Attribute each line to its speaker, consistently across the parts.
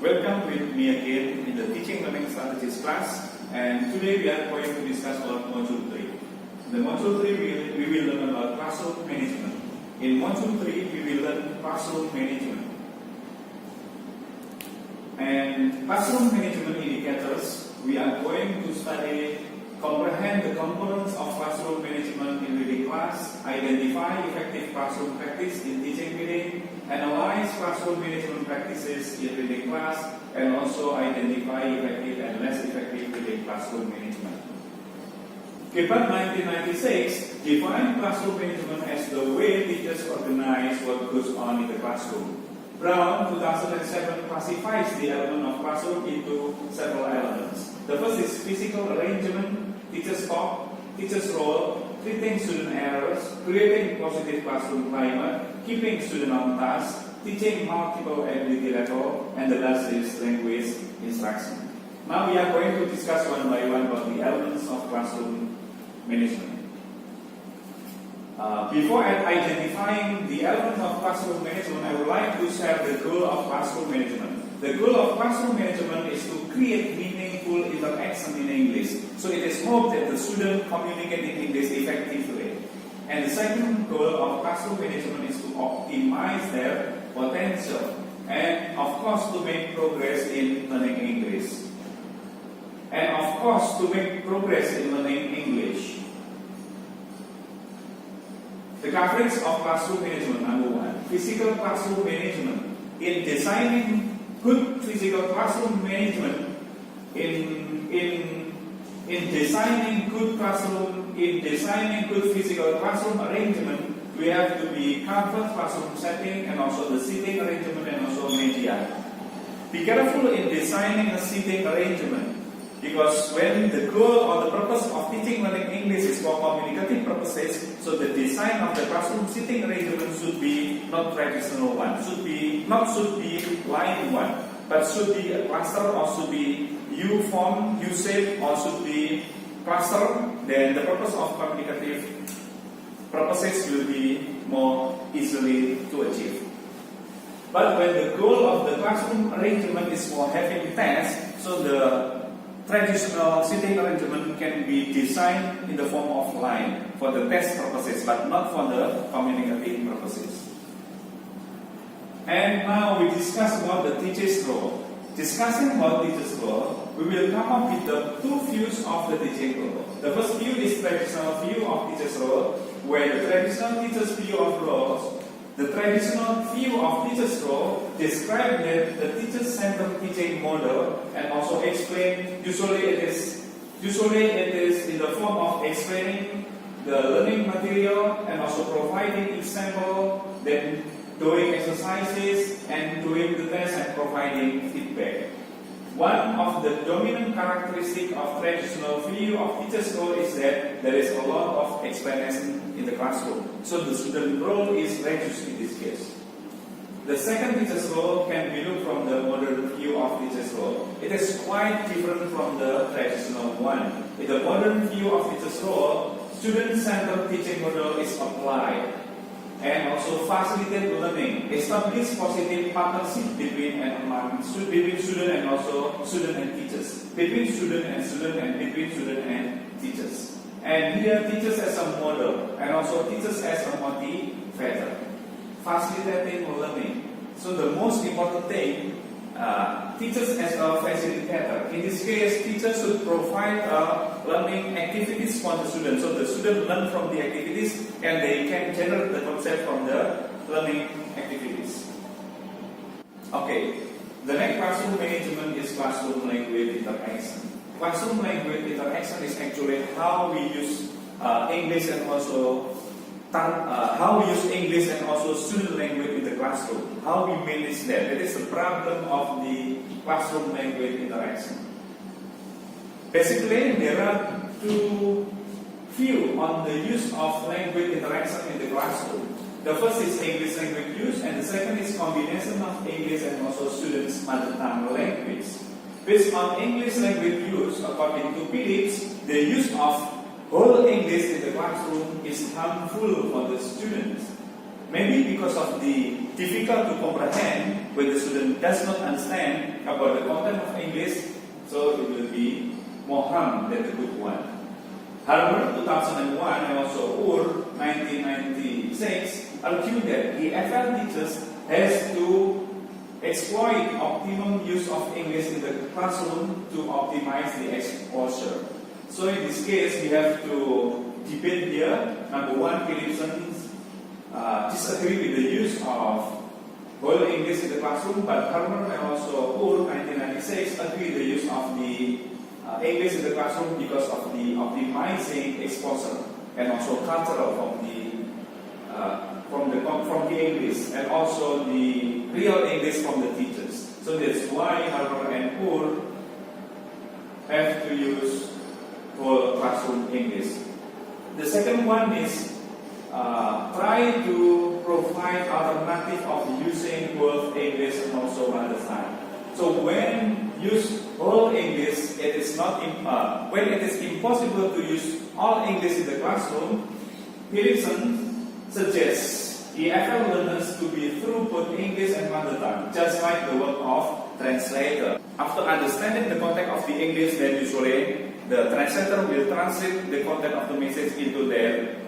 Speaker 1: Welcome with me again in the Teaching Learning Strategies class, and today we are going to discuss about Module 3. In the Module 3 we will learn about classroom management. In Module 3 we will learn classroom management. And classroom management indicators, we are going to comprehend the components of classroom management in reading class, identify effective classroom practice in teaching reading, analyze classroom management practices in reading class, and also identify effective and less effective reading classroom management. Gibbon 1996 defined classroom management as the way teachers organize what goes on in the classroom. Brown 2007 classifies the element of classroom into several elements. The first is physical arrangement, teacher's talk, teacher's role, treating student errors, creating positive classroom climate, keeping student on task, teaching multiple ability level, and the last is language instruction. Now we are going to discuss one by one about the elements of classroom management. Before identifying the elements of classroom management, I would like to share the goal of classroom management. The goal of classroom management is to create meaningful interaction in English. So it is hoped that the student communicate in English effectively. And the second goal of classroom management is to optimize their potential and of course to make progress in learning English. And of course to make progress in learning English. The coverage of classroom management, number one, physical classroom management. In designing good physical classroom management, in designing good physical classroom arrangement, we have to be comfort classroom setting and also the seating arrangement and also media. Be careful in designing a seating arrangement, because when the goal or the purpose of teaching learning English is for communicative purposes, so the design of the classroom seating arrangement should be not traditional one, should be line one, but should be a cluster or should be U-form, U-shape, or should be cluster. Then the purpose of communicative purposes will be more easily to achieve. But when the goal of the classroom arrangement is for having tests, so the traditional seating arrangement can be designed in the form of line for the test purposes, but not for the communicative purposes. And now we discuss about the teacher's role. Discussing about teacher's role, we will come up with the two views of the teaching role. The first view is traditional view of teacher's role, where the traditional teacher's view of roles. The traditional view of teacher's role describes the teacher-centered teaching model and also explain. Usually it is in the form of explaining the learning material and also providing example, then doing exercises and doing the test and providing feedback. One of the dominant characteristics of traditional view of teacher's role is that there is a lot of explanation in the classroom. So the student role is reduced in this case. The second teacher's role can be looked from the modern view of teacher's role. It is quite different from the traditional one. In the modern view of teacher's role, student-centered teaching model is applied and also facilitate learning, establish positive partnership between student and also student and teachers, between student and student and between student and teachers. And here teachers as a model and also teachers as a motivator, facilitating learning. So the most important thing, teachers as a facilitator. In this case, teachers should provide learning activities for the student. So the student learn from the activities and they can generate the concept from the learning activities. Okay, the next classroom management is classroom language interaction. Classroom language interaction is actually how we use English and also student language in the classroom. How we manage that. That is the problem of the classroom language interaction. Basically, there are two views on the use of language interaction in the classroom. The first is English language use, and the second is combination of English and also students' mother tongue language. Based on English language use, according to Phillips, the use of whole English in the classroom is harmful for the students. maybe because of the difficult to comprehend when the student does not understand about the content of English, so it will be more harm than the good one. Harmer 2001 and also Ur 1996 argue that the EFL teachers has to exploit optimum use of English in the classroom to optimize the exposure. So in this case, we have to debate here. Number one, Philipson disagree with the use of whole English in the classroom, but Harmer and also Ur 1996 agree the use of the English in the classroom because of the optimizing exposure and also cultural from the English and also the real English from the teachers. So that's why Harmer and Ur have to use whole classroom English. The second one is try to provide alternative of using both English and also mother tongue. So when use all English, it is not when it is impossible to use all English in the classroom. Philipson suggests EFL learners to be through both English and mother tongue, just like the work of translator. After understanding the content of the English, then usually the translator will translate the content of the message into their.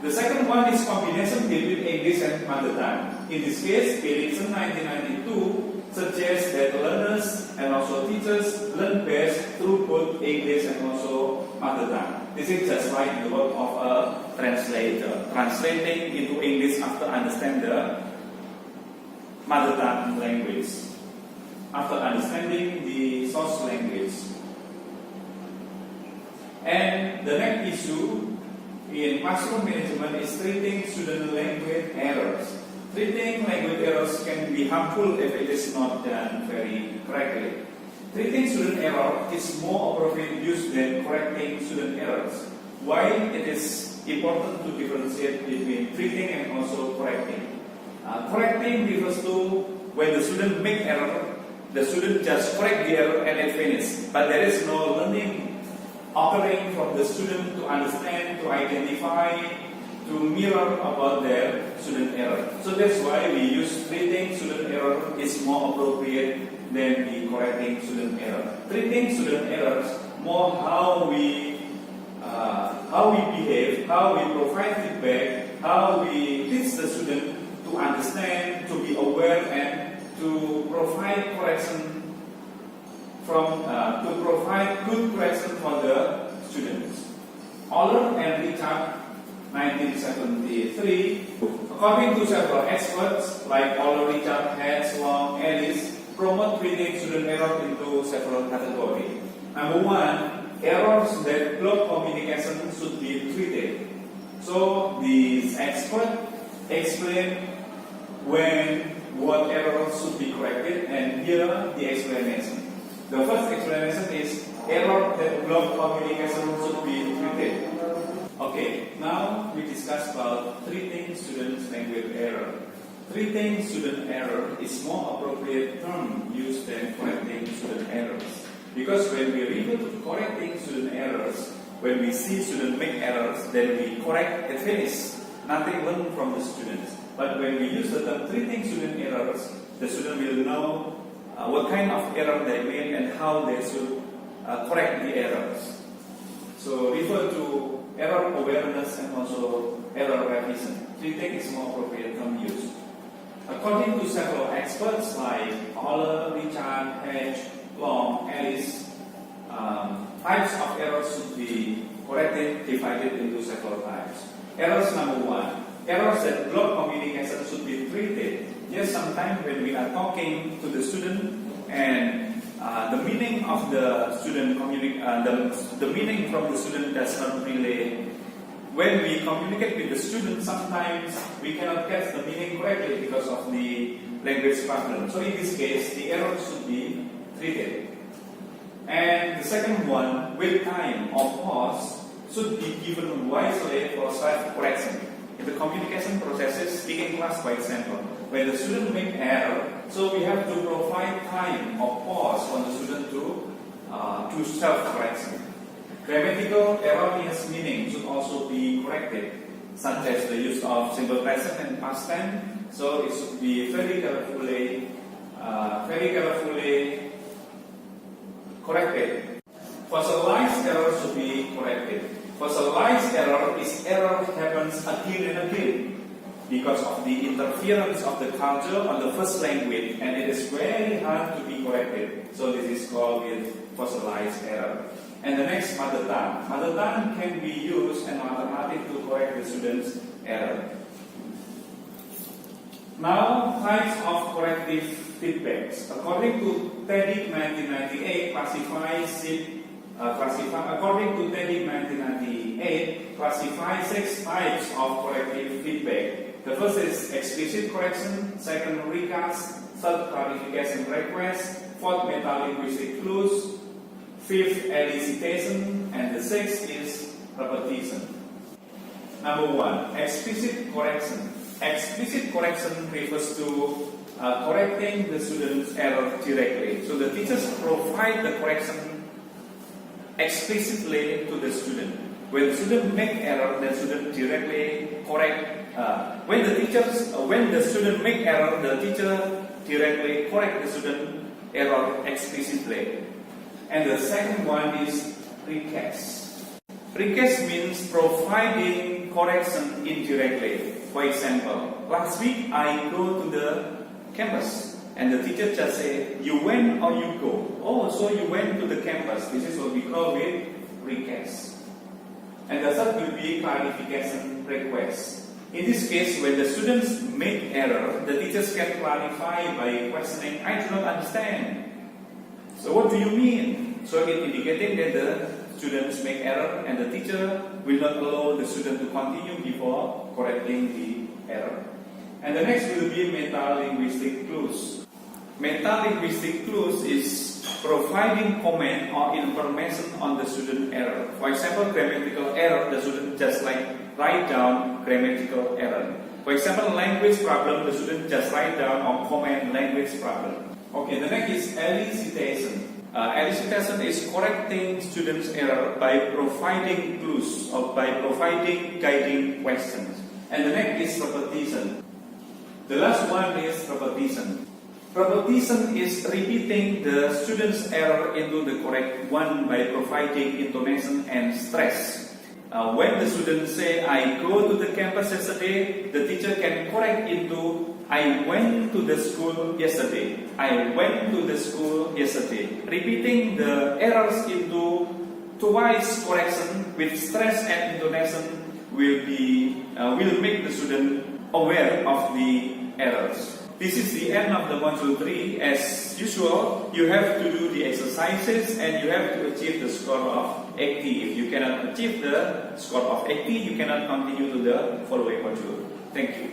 Speaker 1: The second one is combination between English and mother tongue. In this case, Philipson 1992 suggests that learners and also teachers learn best through both English and also mother tongue. This is just like the work of a translator, translating into English after understanding the mother tongue language, after understanding the source language. And the next issue in classroom management is treating student language errors. Treating language errors can be harmful if it is not done very correctly. Treating student error is more appropriate use than correcting student errors. Why it is important to differentiate between treating and also correcting. Correcting refers to when the student make error, the student just correct the error and it finishes. But there is no learning occurring from the student to understand, to identify, to mirror about their student error. So that's why we use treating student error is more appropriate than the correcting student error. Treating student errors more how we behave, how we provide feedback, how we teach the student to understand, to be aware, and to provide correction to provide good correction for the students. Oller and Richard 1973, according to several experts like Oller, Richard, Hedges, Long, Ellis, promote treating student error into several categories. Number one, errors that block communication should be treated. So these experts explain what errors should be corrected, and here the explanation. The first explanation is error that block communication should be treated. Okay, now we discuss about treating students' language error. Treating student error is more appropriate term used than correcting student errors. Because when we refer to correcting student errors, when we see student make errors, then we correct and finish. Nothing learned from the students. But when we use the term treating student errors, the student will know what kind of error they made and how they should correct the errors. So refer to error awareness and also error revision. Treating is more appropriate term used. According to several experts like Oller, Richard, Hedges, Long, Ellis, types of errors should be corrected, divided into several types. Errors number one, errors that block communication should be treated. Yes, sometimes when we are talking to the student and the meaning of the student the meaning from the student does not really. When we communicate with the student, sometimes we cannot get the meaning correctly because of the language problem. So in this case, the error should be treated. And the second one, wait time or pause should be given wisely for self-correction. In the communication processes, speaking class by example, when the student make error, so we have to provide time or pause for the student to self-correction. Grammatical erroneous meaning should also be corrected. such as the use of simple present and past tense. So it should be very carefully corrected. Fossilized error should be corrected. Fossilized error is error happens again and again because of the interference of the culture on the first language, and it is very hard to be corrected. So this is called with fossilized error. And the next, mother tongue. Mother tongue can be used and mathematics to correct the student's error. Now, types of corrective feedbacks. According to TEDIC 1998, according to TEDIC 1998, classify 6 types of corrective feedback. The first is explicit correction, second recast, third clarification request, fourth metalinguistic clues, fifth elicitation, and the sixth is repetition. Number 1, explicit correction. Explicit correction refers to correcting the student's error directly. So the teachers provide the correction explicitly to the student. When the student make error, the student directly correct. When the student make error, the teacher directly correct the student error explicitly. And the second one is recast. Recast means providing correction indirectly. For example, last week I go to the campus and the teacher just say, you went or you go. Oh, so you went to the campus. This is what we call it recast. And the third will be clarification request. In this case, when the students make error, the teachers can clarify by questioning, I do not understand. So what do you mean? So it indicating that the students make error and the teacher will not allow the student to continue before correcting the error. And the next will be metalinguistic clues. Metalinguistic clues is providing comment or information on the student error. For example, grammatical error, the student just write down grammatical error. For example, language problem, the student just write down or comment language problem. Okay, the next is elicitation. Elicitation is correcting students' error by providing clues or by providing guiding questions. And the next is repetition. The last one is repetition. Repetition is repeating the student's error into the correct one by providing intonation and stress. When the student say, I go to the campus yesterday, the teacher can correct into, I went to the school yesterday. I went to the school yesterday. Repeating the errors into twice correction with stress and intonation will make the student aware of the errors. This is the end of the module 3. As usual, you have to do the exercises and you have to achieve the score of 80. If you cannot achieve the score of 80, you cannot continue to the following module. Thank you.